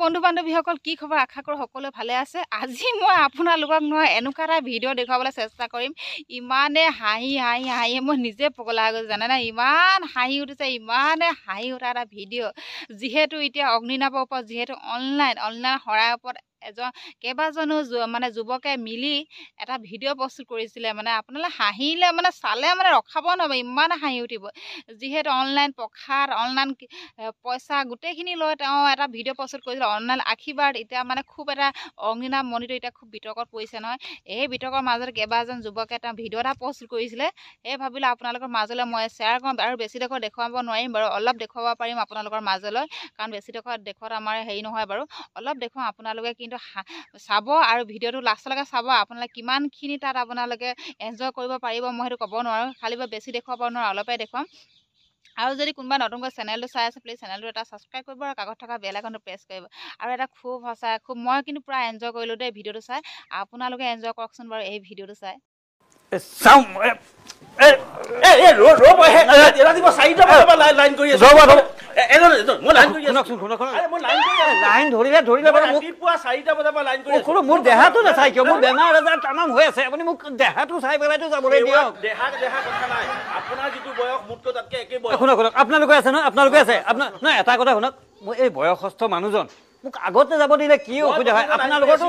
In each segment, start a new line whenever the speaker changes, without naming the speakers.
বন্ধু বান্ধৱীসকল কি খবৰ আশা কৰোঁ সকলোৱে ভালে আছে আজি মই আপোনালোকক নহয় এনেকুৱা এটা ভিডিঅ' দেখুৱাবলৈ চেষ্টা কৰিম ইমানে হাঁহি মই নিজে পগলা হৈ গৈছোঁ জানেনে ইমান হাঁহি উঠিছে ইমানে হাঁহি উঠা এটা ভিডিঅ' যিহেতু এতিয়া অগ্নিনাভৰ ওপৰত যিহেতু অনলাইন শৰাইৰ ওপৰত কেইবাজনো মানে যুৱকে মিলি এটা ভিডিঅ' প্ৰস্তুত কৰিছিলে মানে আপোনালোকে হাঁহিলে মানে চালে মানে ৰখাব নোৱাৰিব ইমান হাঁহি উঠিব যিহেতু অনলাইন প্ৰসাদ অনলাইন পইচা গোটেইখিনি লৈ তেওঁ এটা ভিডিঅ' প্ৰস্তুত কৰিছিলে অনলাইন আশীৰ্বাদ এতিয়া মানে খুব এটা অগ্নিনাভ মন্দিৰটো এতিয়া খুব বিতৰ্কত পৰিছে নহয় এই বিতৰ্কৰ মাজত কেইবাজন যুৱকে তেওঁ ভিডিঅ' এটা প্ৰস্তুত কৰিছিলে এই ভাবিলে আপোনালোকৰ মাজলৈ মই শ্বেয়াৰ কৰিম আৰু বেছি ডোখৰ দেখুৱাব নোৱাৰিম বাৰু অলপ দেখুৱাব পাৰিম আপোনালোকৰ মাজলৈ কাৰণ বেছি ডোখৰ দেখুৱাত আমাৰ হেৰি নহয় বাৰু অলপ দেখুৱাম আপোনালোকে কিন্তু চাব আৰু ভিডিঅ'টো লাষ্টলৈকে চাব আপোনালোকে কিমানখিনি তাত আপোনালোকে এনজয় কৰিব পাৰিব মই সেইটো ক'ব নোৱাৰোঁ খালি বেছি দেখুৱাব নোৱাৰোঁ অলপে দেখুৱাম আৰু যদি কোনোবা নতুনকৈ চেনেলটো চাই আছে প্লিজ চেনেলটো এটা ছাবস্ক্ৰাইব কৰিব আৰু কাষত থকা বেল আইকনটো প্ৰেছ কৰিব আৰু এটা খুব সঁচাই খুব মই কিন্তু পূৰা এনজয় কৰিলোঁ দেই ভিডিঅ'টো চাই আপোনালোকে এনজয় কৰকচোন বাৰু এই ভিডিঅ'টো চাই
মোৰ দেহাটো নাচাই কিয় মোৰ বেমাৰ আজাৰ তামাম হৈ আছে আপুনি মোক দেহাটো চাই পেলাইতো যাবলৈ দিয়ক শুনক আপোনালোকে আছে নহয় আপোনালোকে আছে আপোনাৰ নহয় এটা কথা শুনক মই এই বয়সস্থ মানুহজন মোক আগতে যাব দিলে কি অসুবিধা হয় আপোনালোকৰতো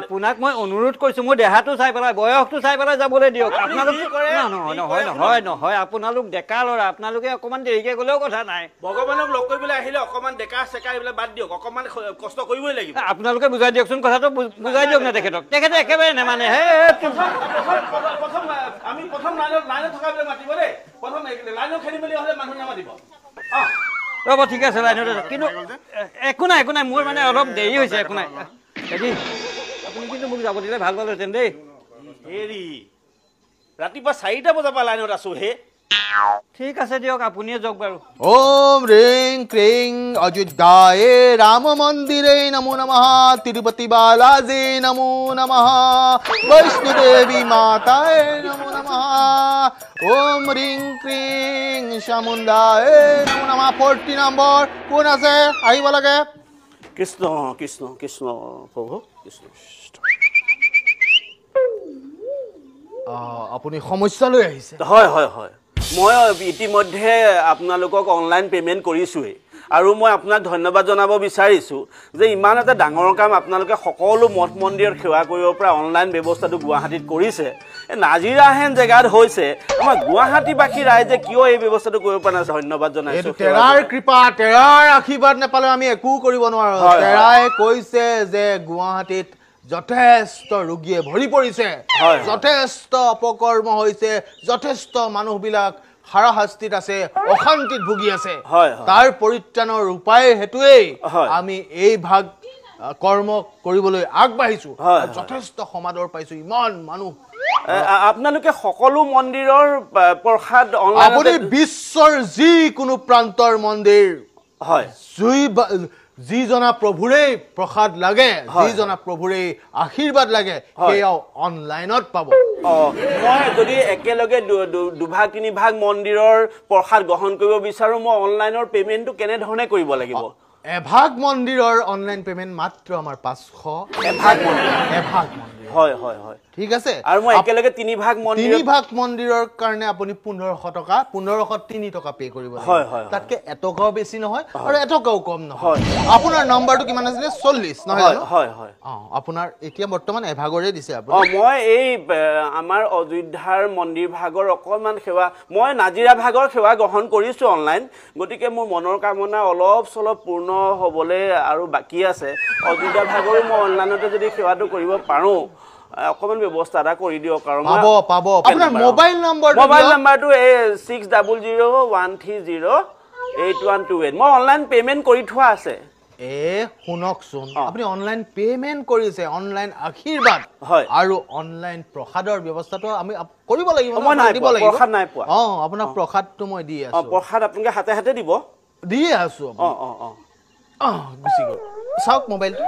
আপোনাক মই অনুৰোধ কৰিছো মোৰ দেহাটো চাই পেলাই বয়সটো চাই পেলাই যাবলৈ দিয়ক আপোনালোক নহয় নহয় নহয় আপোনালোক ডেকা ল'ৰা আপোনালোকে অকণমান দেৰিকে গ'লেও কথা নাই
ভগৱানক লগ কৰিবলৈ আহিলে অকণমান ডেকা চেকা এইবিলাক বাদ দিয়ক অকণমান কষ্ট কৰিবই লাগিব
আপোনালোকে বুজাই দিয়কচোন কথাটো বুজাই দিয়ক না তেখেতে একেবাৰে নেমানে হে
আমি প্ৰথম লাইনত থকাবিলাক মাতিব দেই প্ৰথম লাইনত খেলি মেলি হ'লে মানুহ নামাতিব
ৰ'ব ঠিক আছে লাইনতে কিন্তু একো নাই মোৰ মানে অলপ দেৰি হৈছে একো নাই আপুনি কিন্তু মোক যাব দিলে ভাল পালেহেঁতেন দেই
হেৰি ৰাতিপুৱা 4টা বজাৰ পৰা লাইনত আছো হে
ঠিক আছে দিয়ক আপুনিয়ে যাওক বাৰু
ওম ৰিং ক্ৰিং অযোধ্যায়ে ৰাম মন্দিৰে নমো নমঃ তিৰুপতি বালাজী নমো নমঃ বৈষ্ণোদেৱী মাতায়ে নমো নমঃ ওম ৰিং ক্ৰিং চামুণ্ডায়ে নমো নমঃ 40 নম্বৰ কোন আছে আহিব লাগে
কৃষ্ণ কৃষ্ণ কৃষ্ণ প্ৰভু কৃষ্ণ
আপুনি সমস্যা লৈ আহিছে
হয় হয় হয় মই ইতিমধ্যে আপোনালোকক অনলাইন পে'মেণ্ট কৰিছোঁৱেই আৰু মই আপোনাক ধন্যবাদ জনাব বিচাৰিছোঁ যে ইমান এটা ডাঙৰ কাম আপোনালোকে সকলো মঠ মন্দিৰত সেৱা কৰিব পৰা অনলাইন ব্যৱস্থাটো গুৱাহাটীত কৰিছে নাজিৰাহেন জেগাত হৈছে আমাৰ গুৱাহাটীবাসী ৰাইজে কিয় এই ব্যৱস্থাটো কৰিব পৰা নাই ধন্যবাদ জনাইছোঁ
তেৰাৰ কৃপা তেৰাৰ আশীৰ্বাদ নাপালে আমি একো কৰিব নোৱাৰোঁ তেৰাই কৈছে যে গুৱাহাটীত যথেষ্ট ৰোগীয়ে ভৰি পৰিছে যথেষ্ট অপকৰ্ম হৈছে যথেষ্ট মানুহবিলাক হাৰাশাস্তিত আছে অশান্তিত ভুগি আছে তাৰ পৰিত্ৰাণৰ উপায় হেতুৱেই আমি এই ভাগ কৰ্ম কৰিবলৈ আগবাঢ়িছো যথেষ্ট সমাদৰ পাইছো ইমান মানুহ
আপোনালোকে সকলো মন্দিৰৰ প্ৰসাদ
আপুনি বিশ্বৰ যিকোনো প্ৰান্তৰ মন্দিৰ
হয়
যিজনা প্ৰভুৰে প্ৰসাদ লাগে যিজনা প্ৰভুৰে আশীৰ্বাদ লাগে সেয়াও অনলাইনত পাব
মই যদি একেলগে দুভাগ তিনিভাগ মন্দিৰৰ প্ৰসাদ গ্ৰহণ কৰিব বিচাৰোঁ মই অনলাইনৰ পে'মেণ্টটো কেনেধৰণে কৰিব লাগিব
এভাগ মন্দিৰৰ অনলাইন পে'মেণ্ট মাত্ৰ আমাৰ 500 এভাগ
হয় হয় হয়
ঠিক আছে
আৰু মই একেলগে তিনিভাগ
মন্দিৰৰ কাৰণে আপুনি 1500 টকা 1503 টকা পে' কৰিব লাগিব তাতকে এটকাও বেছি নহয় আৰু এটকাও কম নহয় আপোনাৰ নম্বৰটো কিমান আছিল 40 নহয়
হয় হয়
আপোনাৰ এতিয়া বৰ্তমান এভাগৰে দিছে আপুনি
মই এই আমাৰ অযোধ্যাৰ মন্দিৰ ভাগৰ অকণমান সেৱা মই নাজিৰা ভাগৰ সেৱা গ্ৰহণ কৰিছোঁ অনলাইন গতিকে মোৰ মনৰ কামনা অলপ চলপ পূৰ্ণ হ'বলৈ আৰু বাকী আছে অযোধ্যা ভাগৰো মই অনলাইনতে যদি সেৱাটো কৰিব পাৰোঁ অকমান ব্যৱস্থা এটা কৰি দিয়ক আৰু
পাব আপোনাৰ মোবাইল নম্বৰটো
6001308128 মই অনলাইন পে'মেণ্ট কৰি থোৱা আছে
শুনকচোন আপুনি অনলাইন পে'মেণ্ট কৰিছে অনলাইন আশীৰ্বাদ আৰু অনলাইন প্ৰসাদৰ ব্যৱস্থাটো আমি কৰিব লাগিব
প্ৰসাদ নাই পোৱা
আপোনাক প্ৰসাদটো মই দি আছো
প্ৰসাদ আপোনালোকে হাতে হাতে দিব
দিয়ে আছো গুচি গ'ল চাওক মোবাইলটো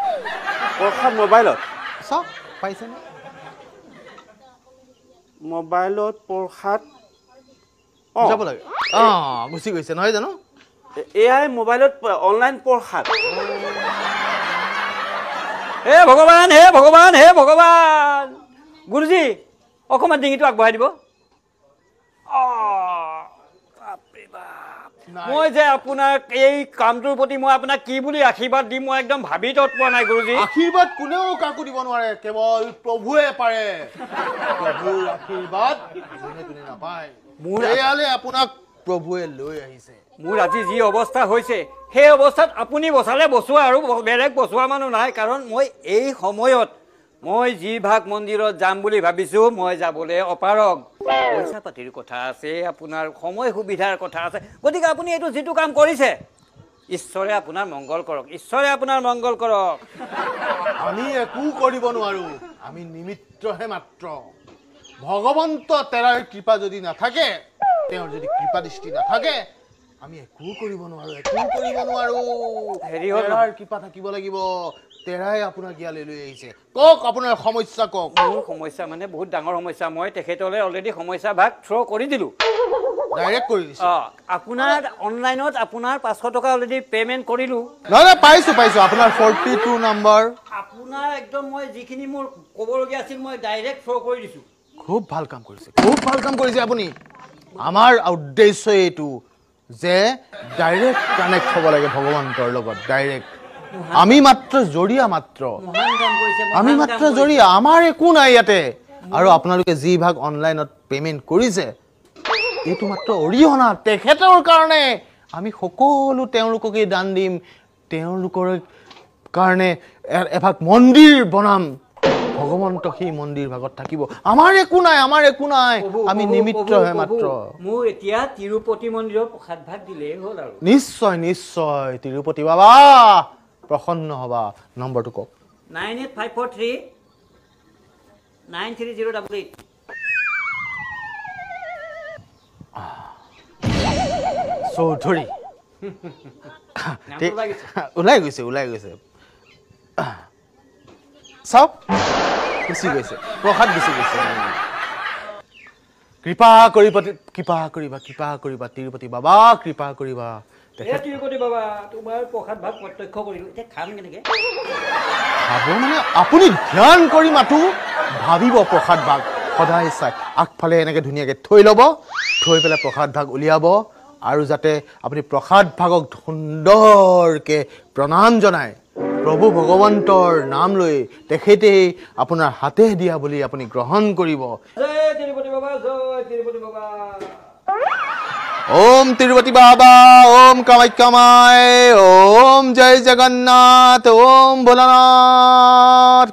প্ৰসাদ মোবাইলত
চাওক পাইছেনে
মোবাইলত প্ৰসাদ
যাব লাগে গুচি গৈছে নহয় জানো
এআই মোবাইলত অনলাইন প্ৰসাদ
হে ভগৱান হে ভগৱান হে ভগৱান গুৰুজী অকণমান ডিঙিটো আগবঢ়াই দিব মই যে আপোনাক এই কামটোৰ প্ৰতি মই আপোনাক কি বুলি আশীৰ্বাদ দিম মই একদম ভাবি তত পোৱা নাই গুৰুজী
আশীৰ্বাদ কোনেও কাকো দিব নোৱাৰে কেৱল প্ৰভুৱে পাৰে প্ৰভুৰ আশীৰ্বাদ কোনে নাপায় এয়ালে আপোনাক প্ৰভুৱে লৈ আহিছে
মোৰ আজি যি অৱস্থা হৈছে সেই অৱস্থাত আপুনি বচালে বচোৱা আৰু বেলেগ বচোৱা মানুহ নাই কাৰণ মই এই সময়ত মই যি ভাগ মন্দিৰত যাম বুলি ভাবিছোঁ মই যাবলৈ অপাৰগ পইচা পাতিৰ কথা আছে আপোনাৰ সময় সুবিধাৰ কথা আছে গতিকে আপুনি এইটো যিটো কাম কৰিছে ঈশ্বৰে আপোনাৰ মংগল কৰক ঈশ্বৰে আপোনাৰ মংগল কৰক
আমি একো কৰিব নোৱাৰো আমি নিমিত্তহে মাত্ৰ ভগৱন্ত তেৰাৰ কৃপা যদি নাথাকে তেওঁৰ যদি কৃপা দৃষ্টি নাথাকে আমি একো কৰিব নোৱাৰো
হেৰি হ'ল
তেৰাৰ কৃপা থাকিব লাগিব তেৰাই আপোনাক ইয়ালৈ লৈ আহিছে কওক আপোনাৰ সমস্যা কওক
মোৰ সমস্যা মানে বহুত ডাঙৰ সমস্যা মই তেখেতলৈ অলৰেডি সমস্যা ভাগ থ্ৰ' কৰি দিলোঁ
ডাইৰেক্ট কৰি দিছে
আপোনাৰ অনলাইনত আপোনাৰ 500 টকা অলৰেডি পে'মেণ্ট কৰিলোঁ
নহয় পাইছো আপোনাৰ 42 নম্বৰ
আপোনাৰ একদম মই যিখিনি মোৰ ক'বলগীয়া আছিল মই ডাইৰেক্ট থ্ৰ' কৰি দিছোঁ
খুব ভাল কাম কৰিছে আপুনি আমাৰ উদ্দেশ্য এইটো যে ডাইৰেক্ট কানেক্ট হ'ব লাগে ভগৱন্তৰ লগত ডাইৰেক্ট আমি মাত্ৰ জৰিয়া আমাৰ একো নাই ইয়াতে আৰু আপোনালোকে যি ভাগ অনলাইনত পে'মেণ্ট কৰিছে এইটো মাত্ৰ অৰিহণা তেখেতৰ কাৰণে আমি সকলো তেওঁলোককে দান দিম তেওঁলোকৰ কাৰণে এভাগ মন্দিৰ বনাম ভগৱন্ত সেই মন্দিৰ ভাগত থাকিব আমাৰ একো নাই আমি নিমিত্তহে মাত্ৰ
মোৰ এতিয়া তিৰুপতি মন্দিৰৰ প্ৰসাদ ভাগ দিলেই হ'ল আৰু
নিশ্চয় তিৰুপতি বাবা প্ৰসন্ন হবা নম্বৰটো কওক
98543 93088
চৌধুৰী ওলাই গৈছে চাওক গুচি গৈছে প্ৰসাদ গুচি গৈছে কৃপা কৰিবা তিৰুপতি বাবা কৃপা কৰিবা
তিৰুপতি বাবা তোমাৰ প্ৰসাদ ভাগ প্ৰত্যক্ষ কৰিলোঁ এতিয়া খাম কেনেকৈ
খাব মানে আপুনি ধ্যান কৰি মাতো ভাবিব প্ৰসাদ ভাগ সদায় চাই আগফালে এনেকৈ ধুনীয়াকৈ থৈ ল'ব থৈ পেলাই প্ৰসাদ ভাগ উলিয়াব আৰু যাতে আপুনি প্ৰসাদ ভাগক সুন্দৰকৈ প্ৰণাম জনায় প্ৰভু ভগৱন্তৰ নাম লৈ তেখেতেই আপোনাৰ হাতে দিয়া বুলি আপুনি গ্ৰহণ কৰিব
জয় তিৰুপতি বাবা
ওম তিৰুপতি বাবা ওম কামাখ্যা মাই ওম জয় জগন্নাথ ওম ভোলানাথ